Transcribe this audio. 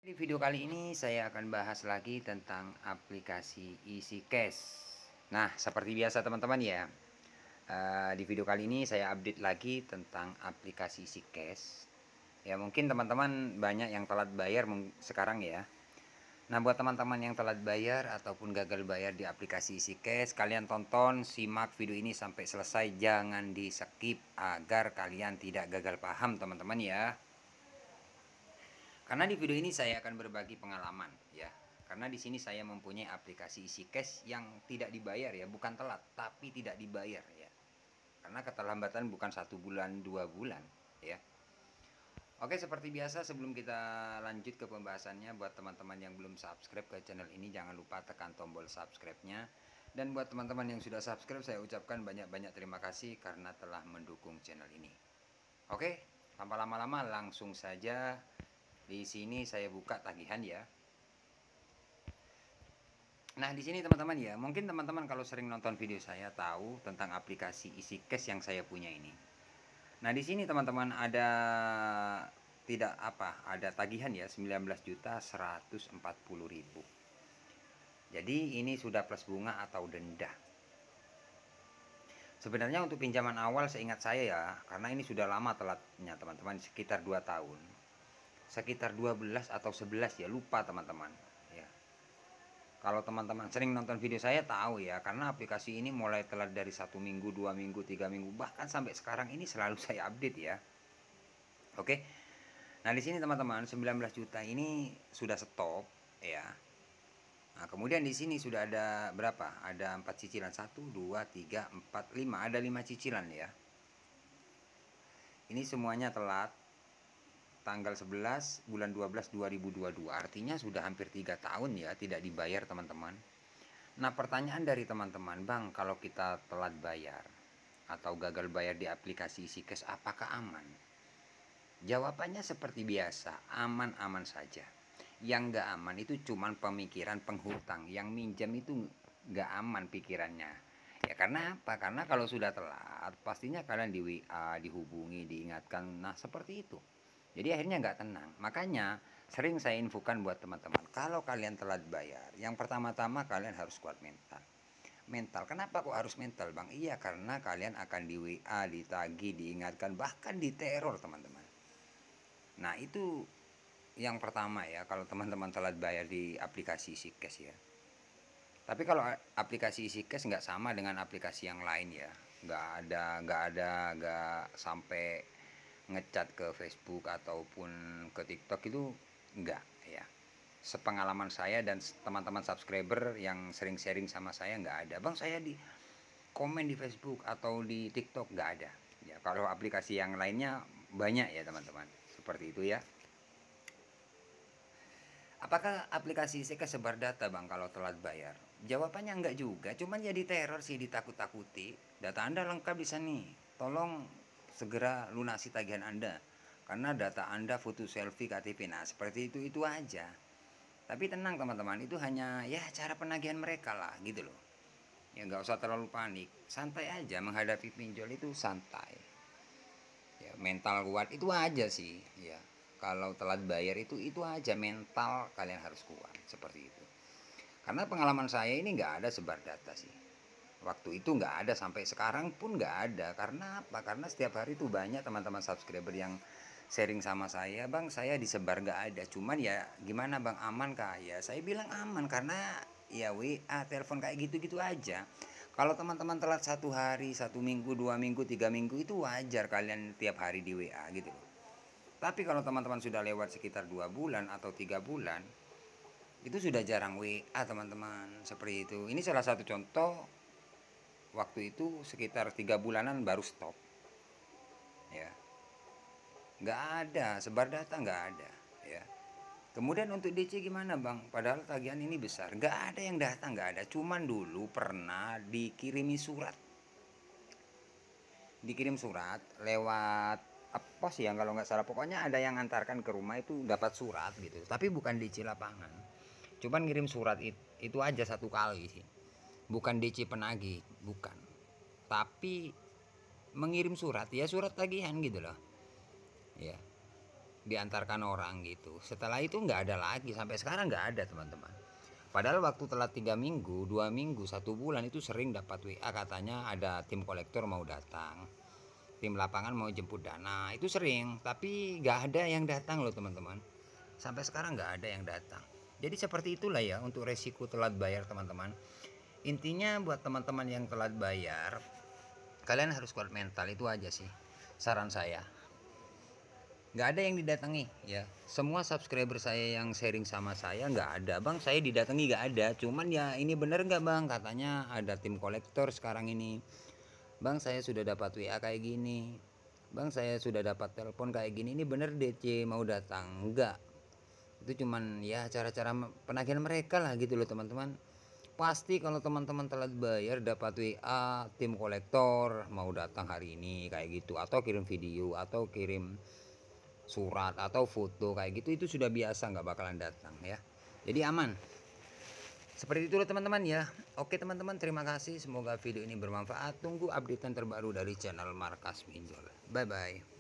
Di video kali ini saya akan bahas lagi tentang aplikasi EasyCash. Nah, seperti biasa teman-teman ya, di video kali ini saya update lagi tentang aplikasi EasyCash. Ya mungkin teman-teman banyak yang telat bayar sekarang ya. Nah, buat teman-teman yang telat bayar ataupun gagal bayar di aplikasi EasyCash, kalian tonton, simak video ini sampai selesai, jangan di skip agar kalian tidak gagal paham teman-teman ya. Karena di video ini saya akan berbagi pengalaman ya. Karena di sini saya mempunyai aplikasi EasyCash yang tidak dibayar ya, bukan telat, tapi tidak dibayar ya. Karena keterlambatan bukan 1 bulan, 2 bulan ya. Oke, seperti biasa sebelum kita lanjut ke pembahasannya, buat teman-teman yang belum subscribe ke channel ini, jangan lupa tekan tombol subscribe-nya. Dan buat teman-teman yang sudah subscribe, saya ucapkan banyak-banyak terima kasih karena telah mendukung channel ini. Oke, tanpa lama-lama langsung saja. Di sini saya buka tagihan ya. Nah, di sini teman-teman ya, mungkin teman-teman kalau sering nonton video saya tahu tentang aplikasi EasyCash yang saya punya ini. Nah, di sini teman-teman ada ada tagihan ya 19.140.000. Jadi ini sudah plus bunga atau denda. Sebenarnya untuk pinjaman awal seingat saya ya, karena ini sudah lama telatnya teman-teman, sekitar 2 tahun. Sekitar 12 atau 11 ya, lupa teman-teman ya. Kalau teman-teman sering nonton video saya tahu ya, karena aplikasi ini mulai telat dari 1 minggu, 2 minggu, 3 minggu, bahkan sampai sekarang ini selalu saya update ya. Oke. Nah, di sini teman-teman 19 juta ini sudah stop ya. Nah, kemudian di sini sudah ada berapa? Ada 4 cicilan, 1 2 3 4 5, ada 5 cicilan ya. Ini semuanya telat tanggal 11 bulan 12 2022. Artinya sudah hampir 3 tahun ya tidak dibayar teman-teman. Nah, pertanyaan dari teman-teman, Bang, kalau kita telat bayar atau gagal bayar di aplikasi EasyCash, apakah aman? Jawabannya seperti biasa, aman-aman saja. Yang nggak aman itu cuman pemikiran penghutang. Yang minjam itu nggak aman pikirannya. Ya karena apa? Karena kalau sudah telat, pastinya kalian di WA, dihubungi, diingatkan. Nah, seperti itu. Jadi akhirnya nggak tenang. Makanya sering saya infokan buat teman-teman, kalau kalian telat bayar, yang pertama-tama kalian harus kuat mental. Mental, kenapa kok harus mental, Bang? Iya, karena kalian akan di WA, ditagi, diingatkan, bahkan diteror teman-teman. Nah, itu yang pertama ya, kalau teman-teman telat bayar di aplikasi EasyCash ya. Tapi kalau aplikasi EasyCash nggak sama dengan aplikasi yang lain ya. Nggak sampai ngecat ke Facebook ataupun ke TikTok, itu nggak ya. Sepengalaman saya dan teman-teman subscriber yang sering sharing sama saya, nggak ada. Bang, saya di komen di Facebook atau di TikTok, nggak ada. Ya, kalau aplikasi yang lainnya banyak ya teman-teman. Seperti itu ya. Apakah aplikasi IC kesebar data, Bang, kalau telat bayar? Jawabannya enggak juga, cuman jadi teror sih, ditakut-takuti. Data Anda lengkap di sini. Tolong segera lunasi tagihan Anda. Karena data Anda foto selfie KTP. Nah, seperti itu aja. Tapi tenang teman-teman, itu hanya ya cara penagihan mereka lah gitu loh. Ya nggak usah terlalu panik. Santai aja menghadapi pinjol, itu santai. Ya, mental kuat itu aja sih ya. Kalau telat bayar itu aja, mental kalian harus kuat seperti itu. Karena pengalaman saya ini nggak ada sebar data sih, waktu itu nggak ada, sampai sekarang pun nggak ada. Karena apa? Karena setiap hari itu banyak teman-teman subscriber yang sharing sama saya, Bang, saya disebar nggak ada. Cuman ya gimana, Bang, aman kah? Ya saya bilang aman, karena ya WA, telepon kayak gitu-gitu aja. Kalau teman-teman telat 1 hari, 1 minggu, 2 minggu, 3 minggu, itu wajar kalian tiap hari di WA gitu loh. Tapi kalau teman-teman sudah lewat sekitar 2 bulan atau 3 bulan, itu sudah jarang WA teman-teman. Seperti itu. Ini salah satu contoh, waktu itu sekitar 3 bulanan baru stop. Ya. Nggak ada, sebar data nggak ada. Ya. Kemudian untuk DC gimana, Bang? Padahal tagihan ini besar. Nggak ada yang datang, nggak ada. Cuman dulu pernah dikirimi surat. Dikirim surat lewat apa sih yang, kalau nggak salah, pokoknya ada yang antarkan ke rumah itu dapat surat gitu, tapi bukan DC lapangan, cuman ngirim surat itu aja 1 kali sih, bukan DC penagih, bukan, tapi mengirim surat ya, surat tagihan gitu loh ya. diantarkan orang gitu. Setelah itu nggak ada lagi, sampai sekarang nggak ada teman-teman. Padahal waktu telat 3 minggu, 2 minggu, 1 bulan itu sering dapat WA katanya ada tim kolektor mau datang, tim lapangan mau jemput dana, itu sering. Tapi nggak ada yang datang loh teman-teman. Sampai sekarang nggak ada yang datang. Jadi seperti itulah ya untuk resiko telat bayar teman-teman. Intinya buat teman-teman yang telat bayar, kalian harus kuat mental, itu aja sih saran saya. Nggak ada yang didatangi ya, semua subscriber saya yang sharing sama saya nggak ada, bang saya didatangi nggak ada, cuman ya ini bener nggak bang, katanya ada tim kolektor sekarang ini, bang saya sudah dapat WA kayak gini, bang saya sudah dapat telepon kayak gini, ini bener DC mau datang, enggak, itu cuman ya cara-cara penagihan mereka lah gitu loh teman-teman. Pasti kalau teman-teman telat bayar dapat WA tim kolektor mau datang hari ini kayak gitu, atau kirim video atau kirim surat atau foto kayak gitu, itu sudah biasa, nggak bakalan datang ya. Jadi aman. Seperti itu loh teman-teman ya. Oke teman-teman, terima kasih. Semoga video ini bermanfaat. Tunggu updatean terbaru dari channel Markas Pinjol. Bye bye.